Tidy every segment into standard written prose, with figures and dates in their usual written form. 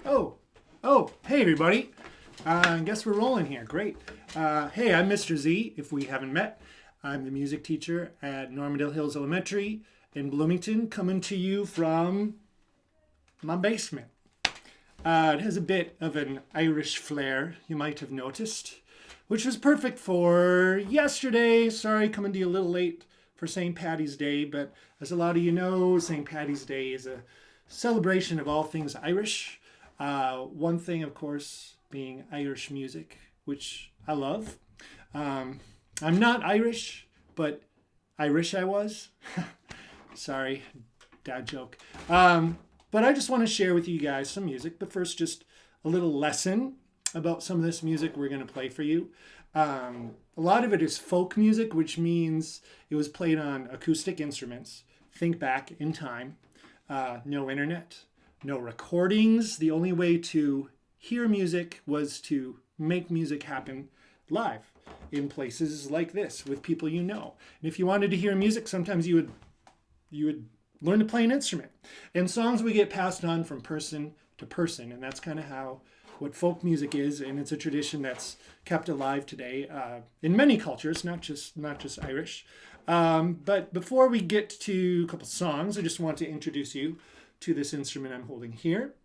Hey everybody. I guess we're rolling here. Great. Hey, I'm Mr. Z, if we haven't met. I'm the music teacher at Normandale Hills Elementary in Bloomington, coming to you from my basement. It has a bit of an Irish flair, you might have noticed, which was perfect for yesterday. Sorry, coming to you a little late for St. Paddy's Day, but as a lot of you know, St. Paddy's Day is a celebration of all things Irish. One thing, of course, being Irish music, which I love. I'm not Irish, but I wish I was. Sorry, dad joke. But I just want to share with you guys some music. But first, just a little lesson about some of this music we're going to play for you. A lot of it is folk music, which means it was played on acoustic instruments. Think back in time. No internet, no recordings. The only way to hear music was to make music happen live in places like this with people you know. And if you wanted to hear music, sometimes you would learn to play an instrument. And songs we get passed on from person to person, and that's kind of how what folk music is, and it's a tradition that's kept alive today in many cultures, not just Irish. But before we get to a couple songs, I just want to introduce you to this instrument I'm holding here.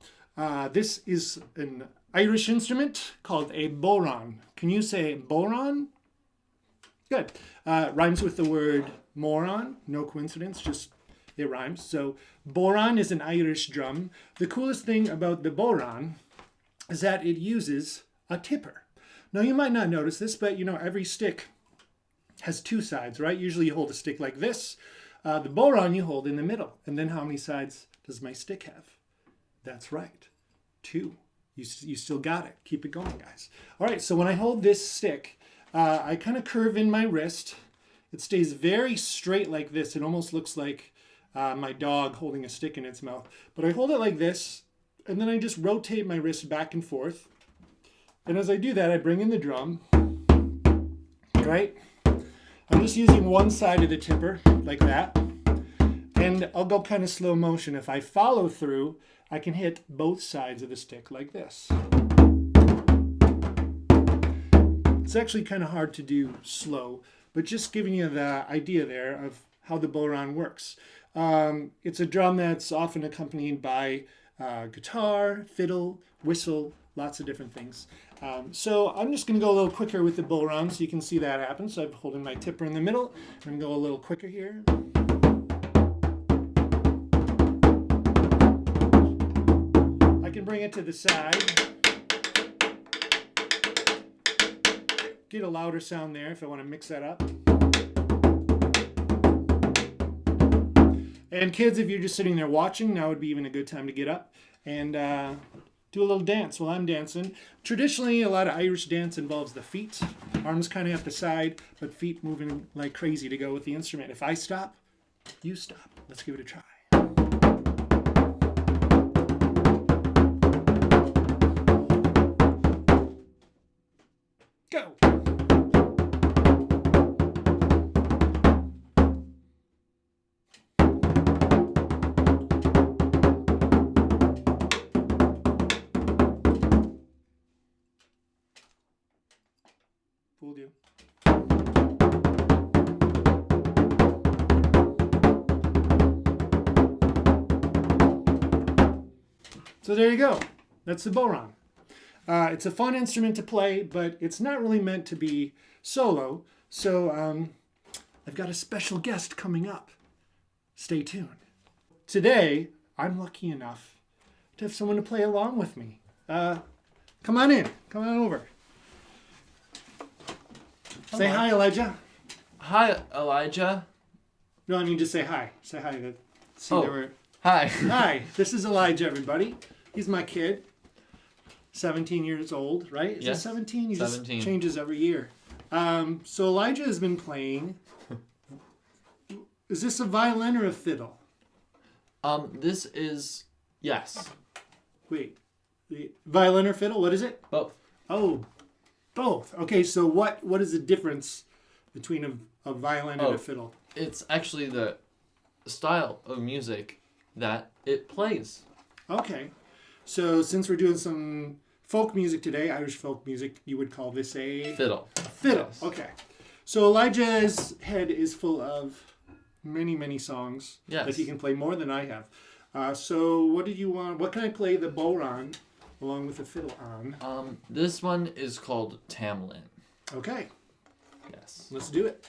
This is an Irish instrument called a bodhran. Can you say bodhran? Good. Rhymes with the word moron. No coincidence, just it rhymes. So bodhran is an Irish drum. The coolest thing about the bodhran is that it uses a tipper. Now you might not notice this, but you know every stick has two sides, right? Usually you hold a stick like this. The bodhran you hold in the middle. And then how many sides does my stick have? That's right, 2. You still got it. Keep it going, guys. All right, so when I hold this stick, I kind of curve in my wrist. It stays very straight like this. It almost looks like my dog holding a stick in its mouth. But I hold it like this, and then I just rotate my wrist back and forth. And as I do that, I bring in the drum, right? I'm just using one side of the tipper, like that. And I'll go kind of slow motion. If I follow through, I can hit both sides of the stick like this. It's actually kind of hard to do slow, but just giving you the idea there of how the bodhran works. It's a drum that's often accompanied by guitar, fiddle, whistle, lots of different things. So I'm just going to go a little quicker with the bodhran so you can see that happen. So I'm holding my tipper in the middle. I'm going to go a little quicker here. I can bring it to the side. Get a louder sound there if I want to mix that up. And kids, if you're just sitting there watching, now would be even a good time to get up and do a little dance while I'm dancing. Traditionally, a lot of Irish dance involves the feet. Arms kind of at the side, but feet moving like crazy to go with the instrument. If I stop, you stop. Let's give it a try. Go. Fooled you. So there you go. That's the bodhran. It's a fun instrument to play, but it's not really meant to be solo. So I've got a special guest coming up. Stay tuned. Today, I'm lucky enough to have someone to play along with me. Come on in. Come on over. Say hi, Elijah. Hi, Elijah. No, I mean just say hi. Say hi. Hi. Hi, this is Elijah, everybody. He's my kid. 17 years old, right? Is Yes. it 17? He 17. just changes every year. So Elijah has been playing. Is this a violin or a fiddle? This is, yes. Wait. Violin or fiddle? What is it? Both. Oh, both. Okay, so what is the difference between a violin and a fiddle? It's actually the style of music that it plays. Okay. So since we're doing some folk music today, Irish folk music, you would call this a Fiddle. fiddle. Yes. Okay. So Elijah's head is full of many, many songs Yes. that he can play more than I have. So what do you want? What can I play the bodhran along with the fiddle on? This one is called Tamlin. Okay, Yes. let's do it.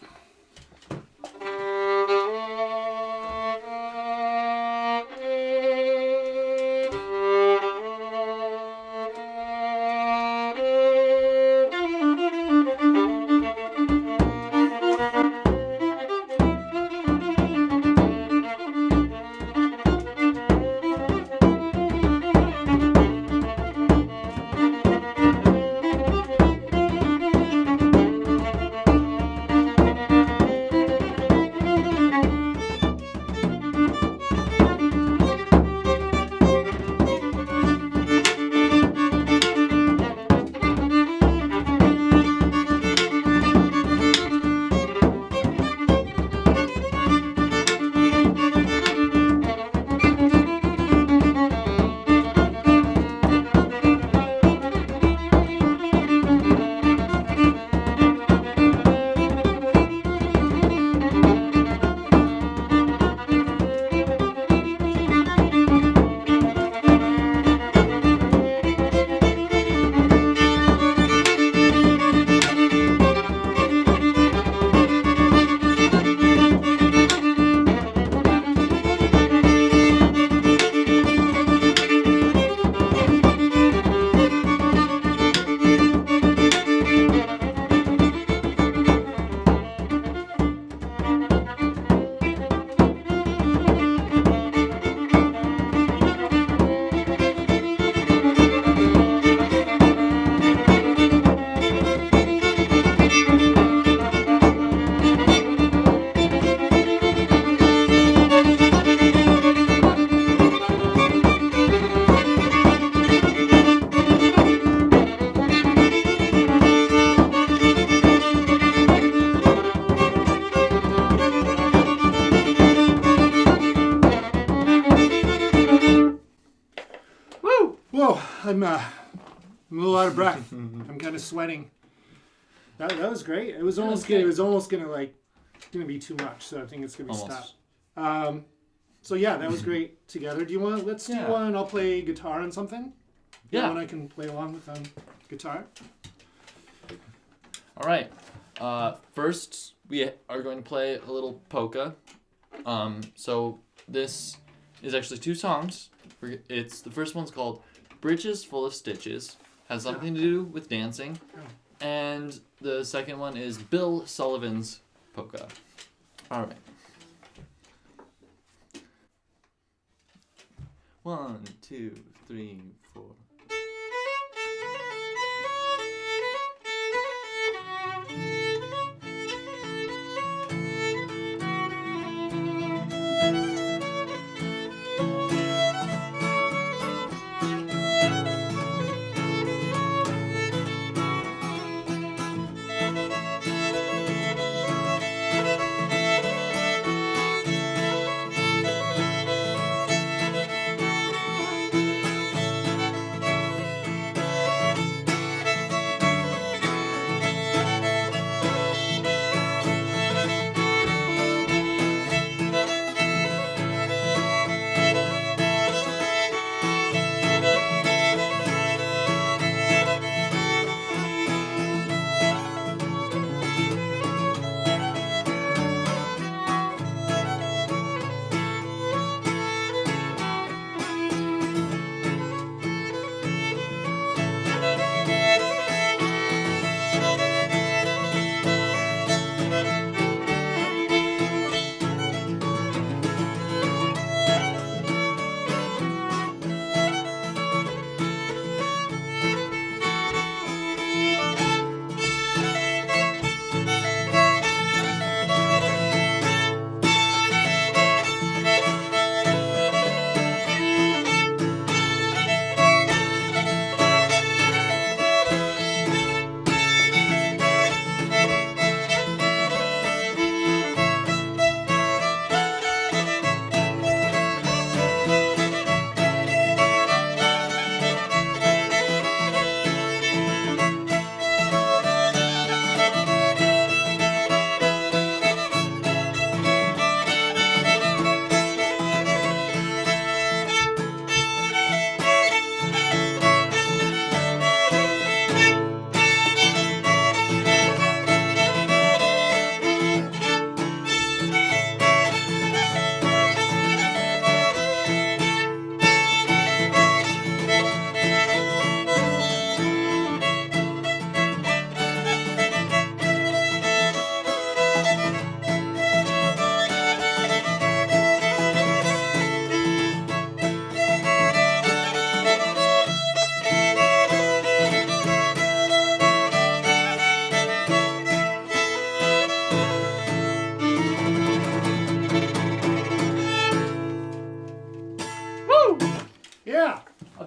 Whoa, I'm a little out of breath. I'm kind of sweating. That was great. It was almost great. It was almost gonna be too much. So I think it's gonna be Almost. stopped. So yeah, that was great together. Do you want? Let's do Yeah. one. I'll play guitar on something. Yeah. One I can play along with on guitar. All right. First, we are going to play a little polka. So this is actually two songs. It's the first one's called "Britches Full of Stitches." Has something to do with dancing, and the second one is Bill Sullivan's polka. All right. 1, 2, 3, 4.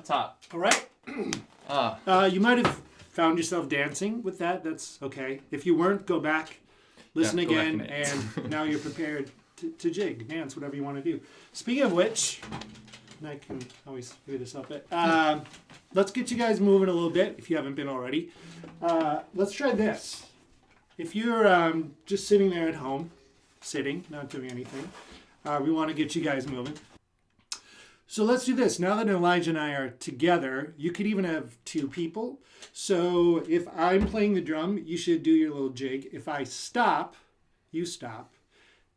top. All right. You might have found yourself dancing with that. That's okay. If you weren't, go back, listen Yeah, go back again, and and now you're prepared to jig, dance, whatever you want to do. Speaking of which, and I can always figure this out, but let's get you guys moving a little bit if you haven't been already. Let's try this. If you're just sitting there at home, sitting, not doing anything, we want to get you guys moving. So let's do this. Now that Elijah and I are together, you could even have two people. So if I'm playing the drum, you should do your little jig. If I stop, you stop.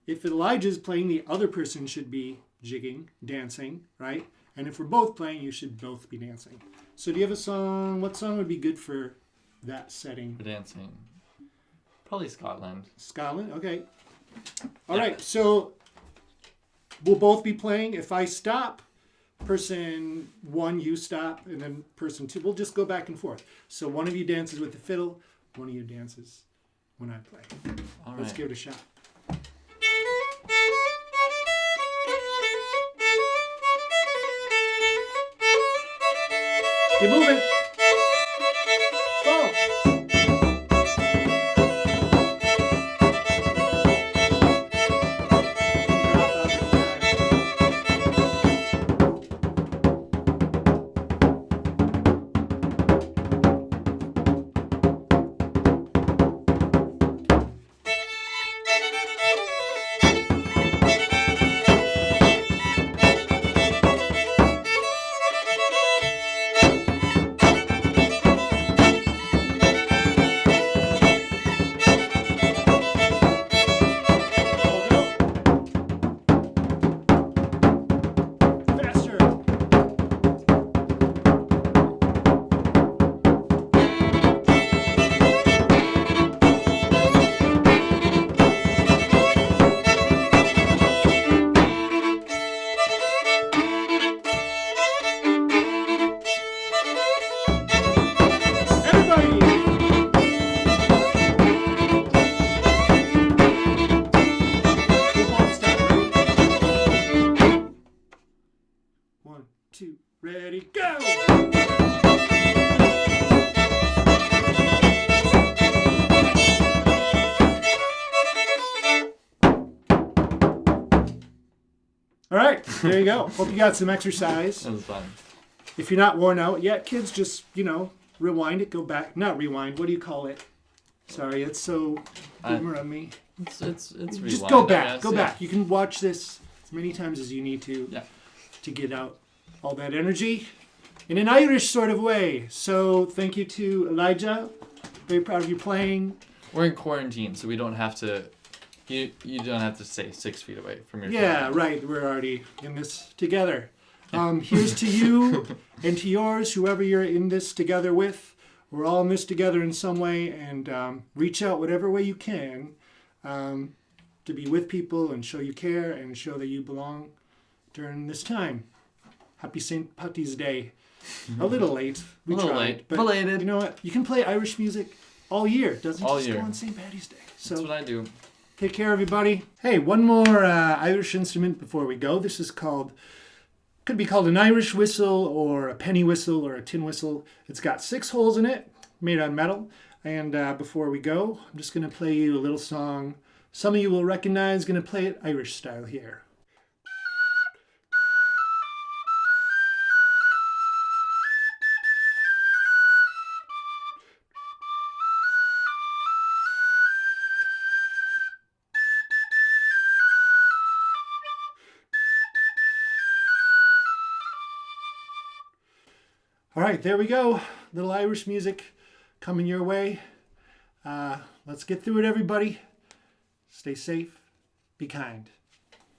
If Elijah's playing, the other person should be jigging, dancing, right? And if we're both playing, you should both be dancing. So do you have a song? What song would be good for that setting? For dancing. Probably Scotland. Scotland? Okay. All right. So we'll both be playing. If I stop, person one, you stop, and then person two, we'll just go back and forth. So one of you dances with the fiddle, one of you dances when I play. All Let's right. give it a shot. Keep moving. Go. Faster. Everybody. Who wants to ready? 1, 2, ready, go! All right, there you go. Hope you got some exercise. That was fun. If you're not worn out yet, kids, just, rewind it, go back. Not rewind, what do you call it? Sorry, it's so boomer on me. It's Just rewind, go I back, guess, go yeah. back. You can watch this as many times as you need to Yeah. get out all that energy in an Irish sort of way. So thank you to Elijah. Very proud of you playing. We're in quarantine, so we don't have to. You don't have to stay 6 feet away from your Yeah, family. right. We're already in this together. Here's to you and to yours, whoever you're in this together with. We're all in this together in some way, and reach out whatever way you can to be with people and show you care and show that you belong during this time. Happy St. Patty's Day. A little late. We A little tried, late. but Belated. you know what? You can play Irish music all year. It doesn't All just year. go on St. Patty's Day. So That's what I do. take care, everybody. Hey, one more Irish instrument before we go. This is could be called an Irish whistle or a penny whistle or a tin whistle. It's got 6 holes in it, made out of metal. And before we go, I'm just going to play you a little song. Some of you will recognize, going to play it Irish style here. All right, there we go. Little Irish music coming your way. Let's get through it, everybody. Stay safe. Be kind.